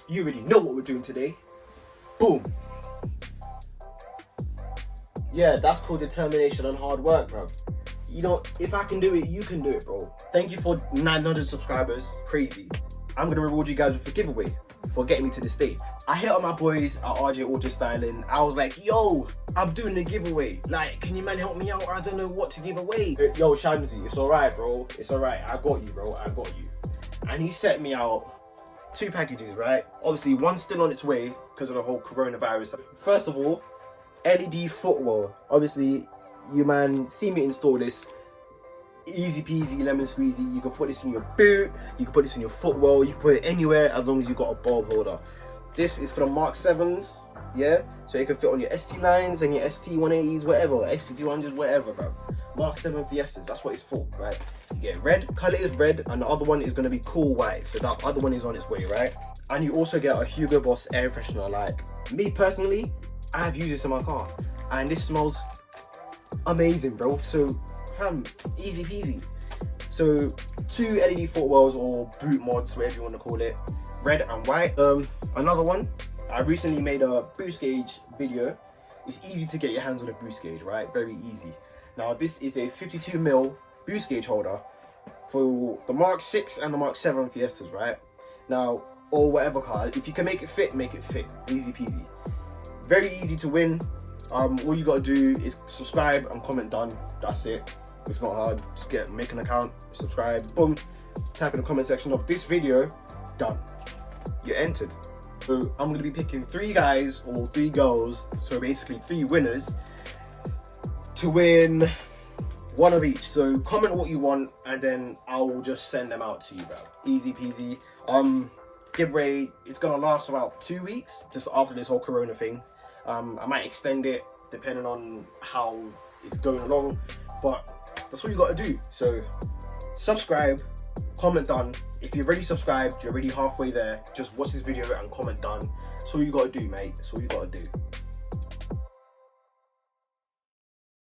You already know what we're doing today. Boom. Yeah, that's called determination and hard work, bro. You know, if I can do it, you can do it, bro. Thank you for 900 subscribers. Crazy. I'm gonna reward you guys with a giveaway for getting me to this stage. I hit up my boys at RJHAutostyle. I was like, yo, I'm doing a giveaway. Like, can you man help me out? I don't know what to give away. Yo, Shamsi, it's alright, bro. It's alright. I got you, bro. I got you. And he set me out 2 packages, right? Obviously, one's still on its way because of the whole coronavirus. First of all, LED footwell. Obviously, you man see me install this. Easy peasy, lemon squeezy. You can put this in your boot, you can put this in your footwell, you can put it anywhere as long as you got a bulb holder. This is for the Mark 7s, yeah? So you can fit on your ST lines and your ST 180s, whatever, ST 200s, whatever, bro. Mark 7 Fiestas, that's what it's for, right? You get red, color is red, and the other one is gonna be cool white. So that other one is on its way, right? And you also get a Hugo Boss air freshener. Like, me personally, I have used this in my car, and this smells amazing, bro. So, fam, easy peasy. So 2 LED footwells or boot mods, whatever you want to call it, red and white. Another one, I recently made a boost gauge video. It's easy to get your hands on a boost gauge, right? Very easy. Now this is a 52mm boost gauge holder for the Mark 6 and the Mark 7 Fiestas, right? Now, or whatever car, if you can make it fit, make it fit. Easy peasy. Very easy to win. All you gotta do is subscribe and comment done. That's it. It's not hard. Just make an account, subscribe, boom. Type in the comment section of this video, done. You're entered. So I'm gonna be picking 3 guys or 3 girls, so basically 3 winners, to win 1 of each. So comment what you want and then I'll just send them out to you, bro. Easy peasy. Giveaway, it's gonna last about 2 weeks, just after this whole corona thing. I might extend it depending on how it's going along, but that's what you gotta do. So subscribe, comment done. If you're already subscribed, you're already halfway there. Just watch this video and comment done. That's all you gotta do, mate. That's all you gotta do.